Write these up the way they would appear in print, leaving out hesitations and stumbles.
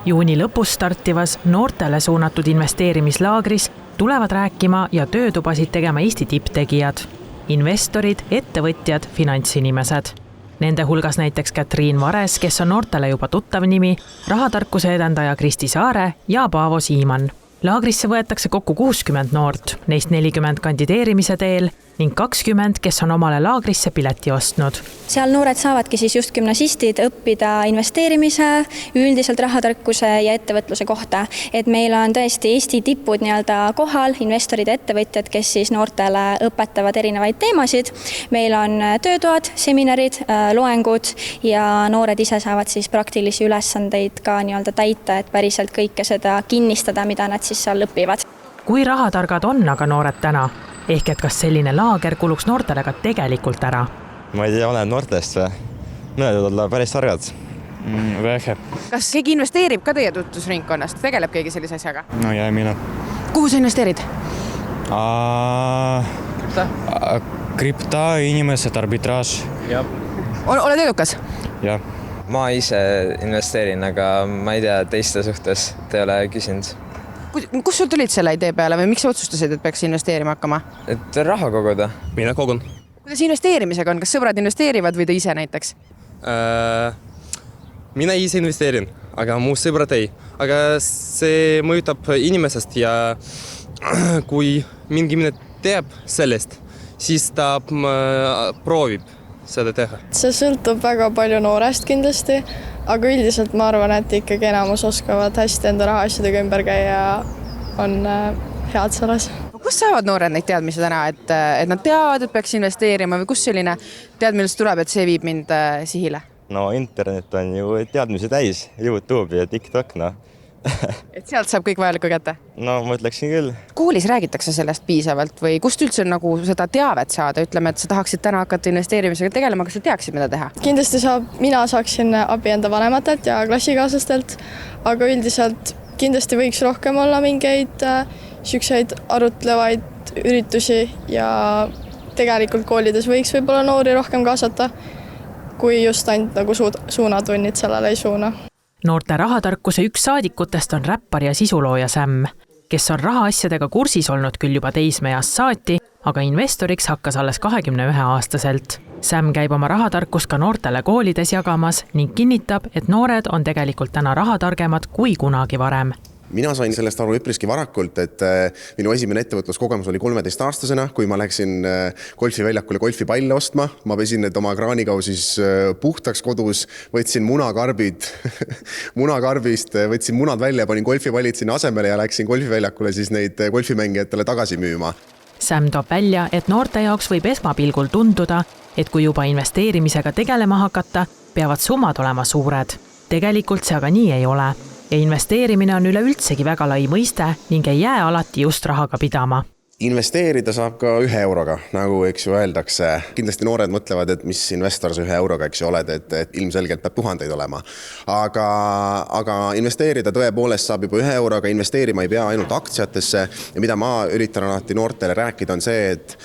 Juuni lõpus startivas noortele suunatud investeerimislaagris tulevad rääkima ja töötubasid tegema Eesti tipptegijad, investorid, ettevõtjad, finantsinimesed. Nende hulgas näiteks Katriin Vares, kes on noortele juba tuttav nimi, rahatarkuse edendaja Kristi Saare ja Paavo Siimann. Laagrisse võetakse kokku 60 noort, neist 40 kandideerimise teel ning 20, kes on omale laagrisse pileti ostnud. Seal noored saavadki siis just gümnasistid õppida investeerimise, üldiselt rahatarkuse ja ettevõtluse kohta. Et meil on tõesti Eesti tipud kohal, investorid ja ettevõtjad, kes siis noortele õpetavad erinevaid teemasid. Meil on töötoad, seminarid, loengud ja noored ise saavad siis praktilisi ülesandeid ka täita, et päriselt kõike seda kinnistada, mida nad siis seal õpivad. Kui rahatargad on aga noored täna? Ehk et kas selline laager kuluks noortele ka tegelikult ära? Ma ei tea, olen noortest või? Mõned võivad olla päris targad. Vähe. Kas keegi investeerib ka teie tutvusringkonnast? Tegeleb keegi sellise asjaga? No ja mina. Kuhu sa investeerid? Kripto, inimesed, arbitraaž. Oled edukas? Ja. Ma ise investeerin, aga ma ei tea teiste suhtes, te ole küsinud. Kus sul tulid selle idee peale või miks sa otsustasid, et peaks investeerima hakkama? Et raha koguda. Mina kogun. Kuidas investeerimisega on? Kas sõbrad investeerivad või te ise näiteks? Mina ise investeerin, aga muu sõbrad ei. Aga see mõjutab inimesest ja kui mingi inimene teab sellest, siis ta proovib seda teha. See sõltub väga palju noorest kindlasti, aga üldiselt ma arvan, et ikkagi enamus oskavad hästi enda rahaasjadega ümber käia, on head selles. Kus saavad noored neid teadmisi täna, et nad teavad, et peaks investeerima või kus selline teadmine tuleb, et see viib mind sihile? No internet on ju teadmisi täis, YouTube ja TikTok, Et sealt saab kõik vajalikku kätte? No ma ütleksin küll. Koolis räägitakse sellest piisavalt või kust üldse seda teavet saada? Ütleme, et sa tahaksid täna hakata investeerimisega tegelema, kas sa teaksid, mida teha? Kindlasti mina saaksin abi enda vanematelt ja klassikaaslastelt, aga üldiselt kindlasti võiks rohkem olla mingeid sükseid arutlevaid üritusi ja tegelikult koolides võiks võib-olla noori rohkem kaasata, kui just ainult suunatunnid sellele ei suuna. Noorte rahatarkuse üks saadikutest on räppar ja sisulooja Sam, kes on rahaasjadega kursis olnud küll juba teismeeast saati, aga investoriks hakkas alles 21-aastaselt. Sam käib oma rahatarkust ka noortele koolides jagamas ning kinnitab, et noored on tegelikult täna rahatargemad kui kunagi varem. Mina sain sellest aru üpriski varakult, et minu esimene ettevõtluskogemus oli 13-aastasena, kui ma läksin golfiväljakule golfipalle ostma. Ma pesin need oma kraanikausis puhtaks kodus, võtsin munakarbist, võtsin munad välja, panin golfipallid sinna asemele ja läksin golfiväljakule siis neid golfimängijatele tagasi müüma. Sam toob välja, et noorte jaoks võib esmapilgul tunduda, et kui juba investeerimisega tegelema hakata, peavad summad olema suured. Tegelikult see aga nii ei ole. Ja investeerimine on üleüldsegi väga lai mõiste ning ei jää alati just rahaga pidama. Investeerida saab ka 1 euroga, nagu eks ju öeldakse. Kindlasti noored mõtlevad, et mis investor sa 1 euroga, eks ju oled, et ilmselgelt peab tuhandeid olema. Aga investeerida tõepoolest saab juba 1 euroga, investeerima ei pea ainult aktsiatesse ja mida ma üritan alati noortele rääkida on see, et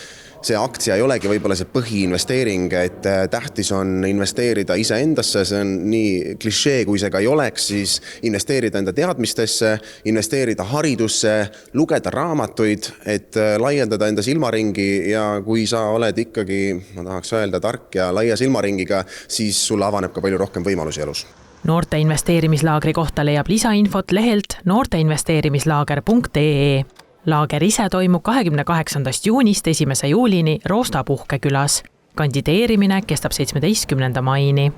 see aktsia ei olegi võib-olla see põhiinvesteering, et tähtis on investeerida iseendasse, see on nii klišee, kui see ka ei oleks, siis investeerida enda teadmistesse, investeerida haridusse, lugeda raamatuid, et laiendada enda silmaringi ja kui sa oled ikkagi, ma tahaks öelda, tark ja laia silmaringiga, siis sulle avaneb ka palju rohkem võimalusi elus. Noorte investeerimislaagri kohta leiab lisainfot lehelt noorteinvesteerimislaager.ee. Laager ise toimub 28. juunist 1. juulini Roosta puhkekülas. Kandideerimine kestab 17. maini.